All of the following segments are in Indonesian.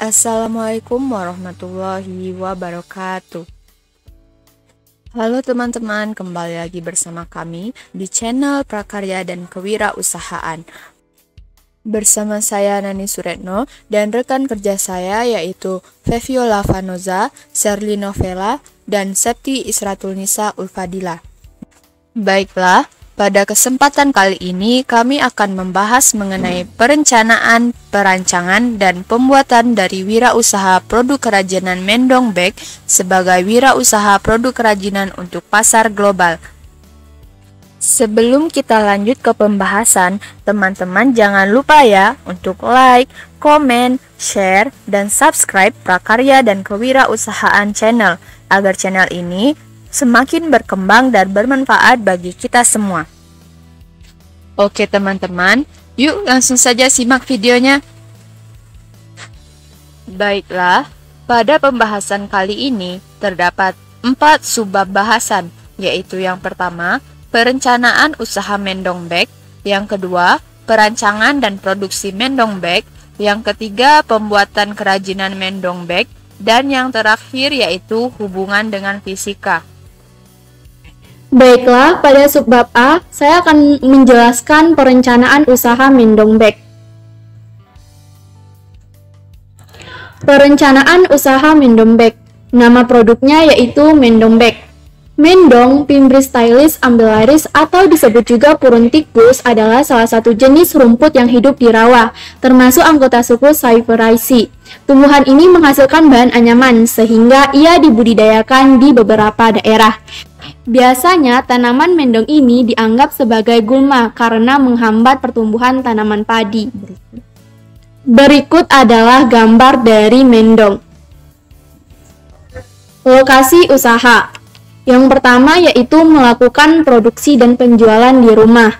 Assalamualaikum warahmatullahi wabarakatuh. Halo teman-teman, kembali lagi bersama kami di channel Prakarya dan Kewirausahaan. Bersama saya Nani Suretno dan rekan kerja saya yaitu Feviola Vanoza, Sherly Novella, dan Septi Isratul Nisa Ulfadila. Baiklah, pada kesempatan kali ini kami akan membahas mengenai perencanaan, perancangan, dan pembuatan dari wirausaha produk kerajinan Mendong Bag sebagai wirausaha produk kerajinan untuk pasar global. Sebelum kita lanjut ke pembahasan, teman-teman jangan lupa ya untuk like, komen, share, dan subscribe Prakarya dan Kewirausahaan channel agar channel ini semakin berkembang dan bermanfaat bagi kita semua. Oke teman-teman, yuk langsung saja simak videonya. Baiklah, pada pembahasan kali ini terdapat 4 subbab bahasan, yaitu yang pertama, perencanaan usaha Mendong Bag, yang kedua, perancangan dan produksi Mendong Bag, yang ketiga, pembuatan kerajinan Mendong Bag, dan yang terakhir yaitu hubungan dengan fisika. Baiklah, pada subbab A, saya akan menjelaskan perencanaan usaha Mendong Bag. Perencanaan usaha Mendong Bag. Nama produknya yaitu Mendong Bag. Mendong, Pimbris stylis ambellaris atau disebut juga Purunticus adalah salah satu jenis rumput yang hidup di rawa, termasuk anggota suku Cyperaceae. Tumbuhan ini menghasilkan bahan anyaman sehingga ia dibudidayakan di beberapa daerah. Biasanya tanaman mendong ini dianggap sebagai gulma karena menghambat pertumbuhan tanaman padi. Berikut adalah gambar dari mendong. Lokasi usaha. Yang pertama yaitu melakukan produksi dan penjualan di rumah.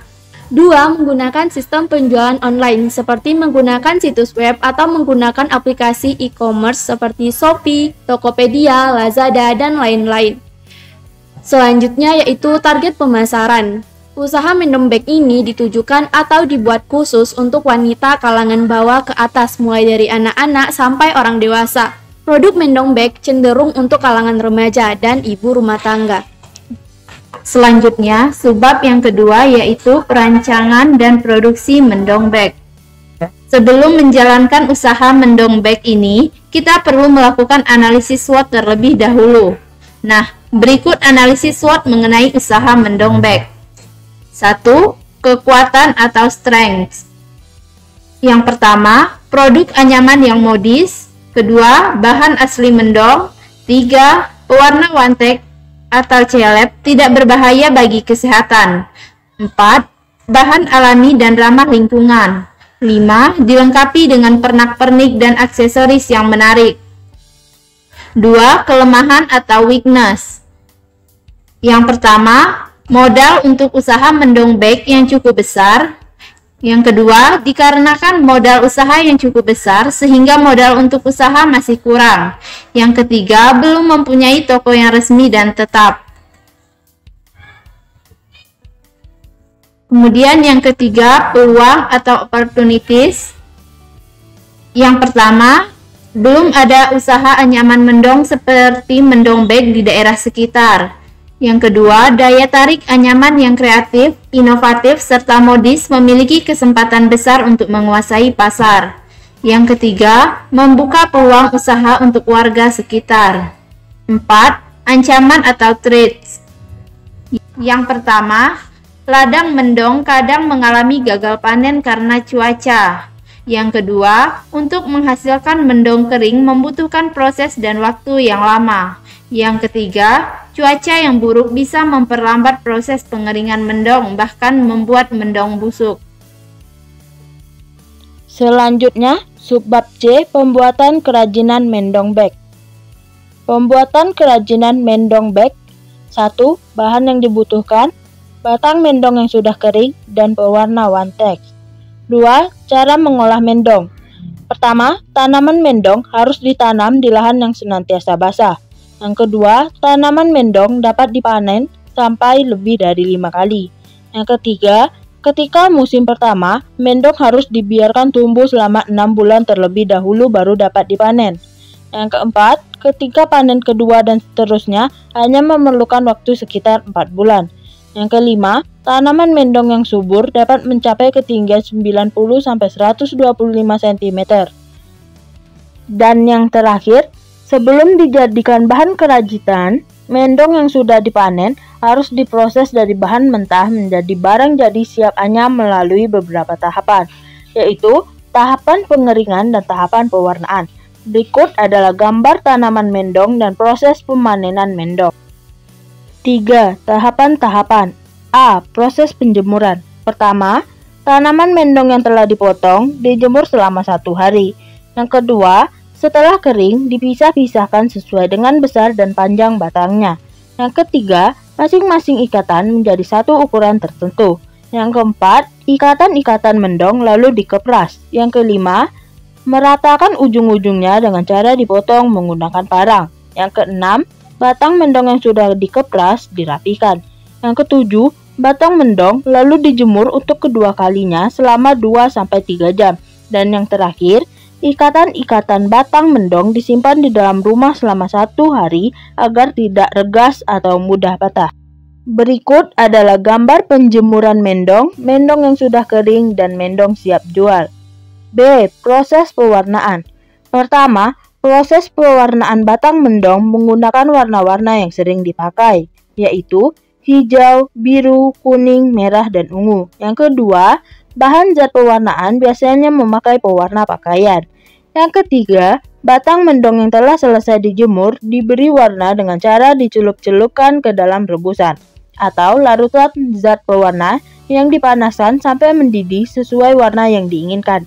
2. Menggunakan sistem penjualan online seperti menggunakan situs web atau menggunakan aplikasi e-commerce seperti Shopee, Tokopedia, Lazada, dan lain-lain. Selanjutnya yaitu target pemasaran. Usaha Mendong Bag ini ditujukan atau dibuat khusus untuk wanita kalangan bawah ke atas mulai dari anak-anak sampai orang dewasa. Produk Mendong Bag cenderung untuk kalangan remaja dan ibu rumah tangga. Selanjutnya, subbab yang kedua yaitu perancangan dan produksi Mendong Bag. Sebelum menjalankan usaha Mendong Bag ini, kita perlu melakukan analisis SWOT terlebih dahulu. Nah, berikut analisis SWOT mengenai usaha Mendong Bag. 1. Kekuatan atau strength. Yang pertama, produk anyaman yang modis. Kedua, bahan asli mendong. 3. Pewarna wantek atau celeb tidak berbahaya bagi kesehatan. 4. Bahan alami dan ramah lingkungan. 5. Dilengkapi dengan pernak-pernik dan aksesoris yang menarik. 2. Kelemahan atau weakness. Yang pertama, modal untuk usaha Mendong Bag yang cukup besar. Yang kedua, dikarenakan modal usaha yang cukup besar sehingga modal untuk usaha masih kurang. Yang ketiga, belum mempunyai toko yang resmi dan tetap. Kemudian yang ketiga, peluang atau opportunities. Yang pertama, belum ada usaha anyaman mendong seperti Mendong Bag di daerah sekitar. Yang kedua, daya tarik anyaman yang kreatif, inovatif, serta modis memiliki kesempatan besar untuk menguasai pasar. Yang ketiga, membuka peluang usaha untuk warga sekitar. 4. Ancaman atau threats. Yang pertama, ladang mendong kadang mengalami gagal panen karena cuaca. Yang kedua, untuk menghasilkan mendong kering membutuhkan proses dan waktu yang lama. Yang ketiga, cuaca yang buruk bisa memperlambat proses pengeringan mendong, bahkan membuat mendong busuk. Selanjutnya, subbab C, pembuatan kerajinan Mendong Bag. Pembuatan kerajinan Mendong Bag. 1. Bahan yang dibutuhkan, batang mendong yang sudah kering, dan pewarna wantek. 2. Cara mengolah mendong. Pertama, tanaman mendong harus ditanam di lahan yang senantiasa basah. Yang kedua, tanaman mendong dapat dipanen sampai lebih dari 5 kali. Yang ketiga, Ketika musim pertama, mendong harus dibiarkan tumbuh selama 6 bulan terlebih dahulu baru dapat dipanen. Yang keempat, ketika panen kedua dan seterusnya hanya memerlukan waktu sekitar 4 bulan. Yang kelima, tanaman mendong yang subur dapat mencapai ketinggian 90-125 cm. Dan yang terakhir, sebelum dijadikan bahan kerajinan, mendong yang sudah dipanen harus diproses dari bahan mentah menjadi barang jadi siap anyam melalui beberapa tahapan, yaitu tahapan pengeringan dan tahapan pewarnaan. Berikut adalah gambar tanaman mendong dan proses pemanenan mendong. 3. Tahapan-tahapan. A. Proses penjemuran. Pertama, tanaman mendong yang telah dipotong dijemur selama 1 hari. Yang kedua, setelah kering dipisah-pisahkan sesuai dengan besar dan panjang batangnya. Yang ketiga, masing-masing ikatan menjadi satu ukuran tertentu. Yang keempat, ikatan-ikatan mendong lalu dikepras. Yang kelima, meratakan ujung-ujungnya dengan cara dipotong menggunakan parang. Yang keenam, batang mendong yang sudah dikepras dirapikan. Yang ketujuh, batang mendong lalu dijemur untuk kedua kalinya selama 2-3 jam. Dan yang terakhir, ikatan-ikatan batang mendong disimpan di dalam rumah selama 1 hari agar tidak regas atau mudah patah. Berikut adalah gambar penjemuran mendong yang sudah kering dan mendong siap jual. B. Proses pewarnaan. Pertama, proses pewarnaan batang mendong menggunakan warna-warna yang sering dipakai, yaitu hijau, biru, kuning, merah, dan ungu. Yang kedua, bahan zat pewarnaan biasanya memakai pewarna pakaian. Yang ketiga, batang mendong yang telah selesai dijemur diberi warna dengan cara dicelup-celupkan ke dalam rebusan atau larutan zat pewarna yang dipanaskan sampai mendidih sesuai warna yang diinginkan.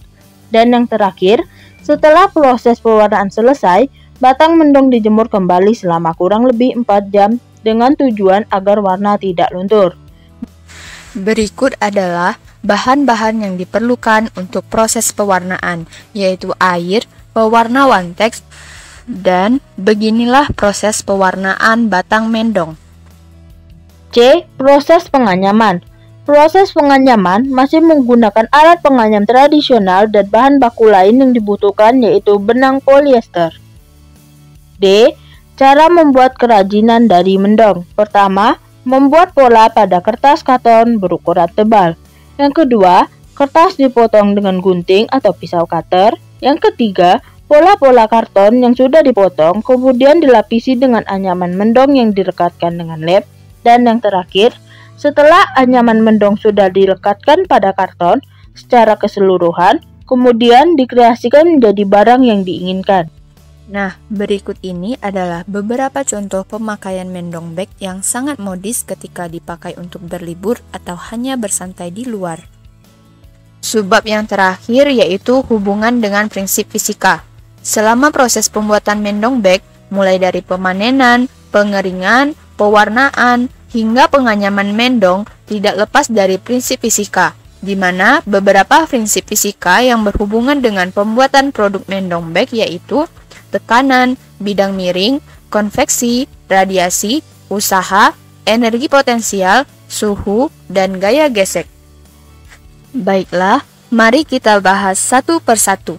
Dan yang terakhir, setelah proses pewarnaan selesai, batang mendong dijemur kembali selama kurang lebih 4 jam dengan tujuan agar warna tidak luntur. Berikut adalah bahan-bahan yang diperlukan untuk proses pewarnaan, yaitu air, pewarna Wantex, dan beginilah proses pewarnaan batang mendong. C. Proses penganyaman. Proses penganyaman masih menggunakan alat penganyam tradisional dan bahan baku lain yang dibutuhkan yaitu benang polyester. D. Cara membuat kerajinan dari mendong. Pertama, membuat pola pada kertas karton berukuran tebal. Yang kedua, kertas dipotong dengan gunting atau pisau cutter. Yang ketiga, pola-pola karton yang sudah dipotong kemudian dilapisi dengan anyaman mendong yang direkatkan dengan lem. Dan yang terakhir, setelah anyaman mendong sudah dilekatkan pada karton secara keseluruhan, kemudian dikreasikan menjadi barang yang diinginkan. Nah, berikut ini adalah beberapa contoh pemakaian mendong bag yang sangat modis ketika dipakai untuk berlibur atau hanya bersantai di luar. Subbab yang terakhir yaitu hubungan dengan prinsip fisika. Selama proses pembuatan mendong bag, mulai dari pemanenan, pengeringan, pewarnaan, hingga penganyaman mendong tidak lepas dari prinsip fisika, di mana beberapa prinsip fisika yang berhubungan dengan pembuatan produk mendong bag yaitu tekanan, bidang miring, konveksi, radiasi, usaha, energi potensial, suhu, dan gaya gesek. Baiklah, mari kita bahas satu persatu.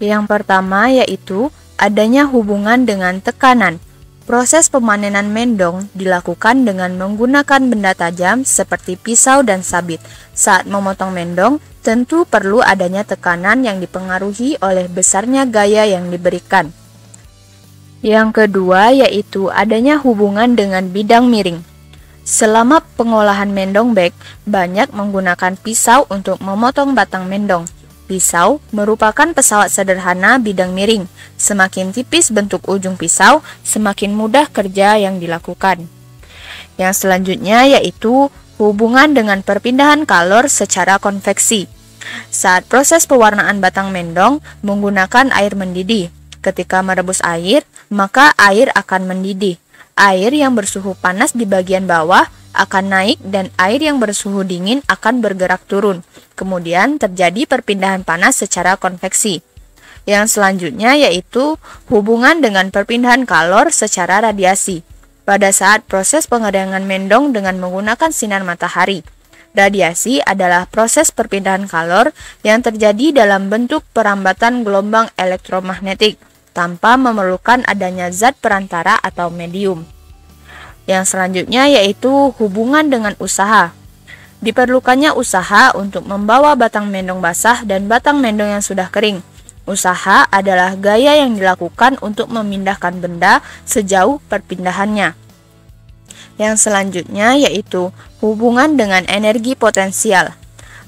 Yang pertama yaitu adanya hubungan dengan tekanan. Proses pemanenan mendong dilakukan dengan menggunakan benda tajam seperti pisau dan sabit. Saat memotong mendong, tentu perlu adanya tekanan yang dipengaruhi oleh besarnya gaya yang diberikan. Yang kedua yaitu adanya hubungan dengan bidang miring. Selama pengolahan mendong bag, banyak menggunakan pisau untuk memotong batang mendong. Pisau merupakan pesawat sederhana bidang miring. Semakin tipis bentuk ujung pisau, semakin mudah kerja yang dilakukan. Yang selanjutnya yaitu hubungan dengan perpindahan kalor secara konveksi. Saat proses pewarnaan batang mendong menggunakan air mendidih. Ketika merebus air, maka air akan mendidih. Air yang bersuhu panas di bagian bawah akan naik dan air yang bersuhu dingin akan bergerak turun. Kemudian terjadi perpindahan panas secara konveksi. Yang selanjutnya yaitu hubungan dengan perpindahan kalor secara radiasi. Pada saat proses pengeringan mendong dengan menggunakan sinar matahari, Radiasi adalah proses perpindahan kalor yang terjadi dalam bentuk perambatan gelombang elektromagnetik tanpa memerlukan adanya zat perantara atau medium. Yang selanjutnya yaitu hubungan dengan usaha. Diperlukannya usaha untuk membawa batang mendong basah dan batang mendong yang sudah kering. Usaha adalah gaya yang dilakukan untuk memindahkan benda sejauh perpindahannya. Yang selanjutnya yaitu hubungan dengan energi potensial.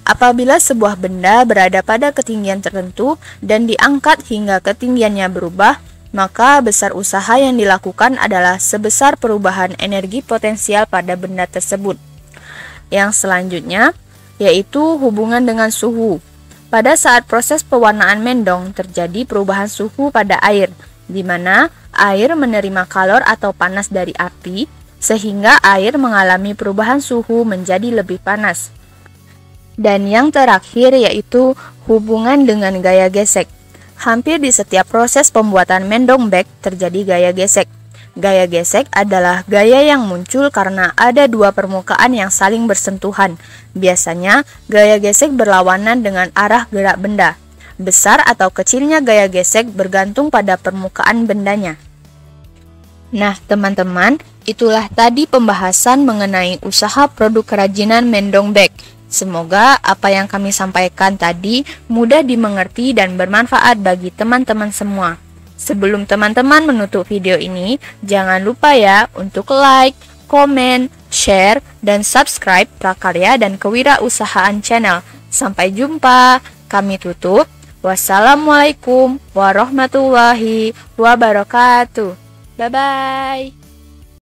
Apabila sebuah benda berada pada ketinggian tertentu dan diangkat hingga ketinggiannya berubah, maka besar usaha yang dilakukan adalah sebesar perubahan energi potensial pada benda tersebut. Yang selanjutnya yaitu hubungan dengan suhu. Pada saat proses pewarnaan mendong terjadi perubahan suhu pada air, di mana air menerima kalor atau panas dari api, sehingga air mengalami perubahan suhu menjadi lebih panas. Dan yang terakhir yaitu hubungan dengan gaya gesek. Hampir di setiap proses pembuatan mendong bag terjadi gaya gesek. Gaya gesek adalah gaya yang muncul karena ada dua permukaan yang saling bersentuhan. Biasanya, gaya gesek berlawanan dengan arah gerak benda. Besar atau kecilnya gaya gesek bergantung pada permukaan bendanya. Nah, teman-teman, itulah tadi pembahasan mengenai usaha produk kerajinan mendong bag. Semoga apa yang kami sampaikan tadi mudah dimengerti dan bermanfaat bagi teman-teman semua. Sebelum teman-teman menutup video ini, jangan lupa ya untuk like, komen, share, dan subscribe Prakarya dan Kewirausahaan Channel. Sampai jumpa, kami tutup. Wassalamualaikum warahmatullahi wabarakatuh. Bye-bye.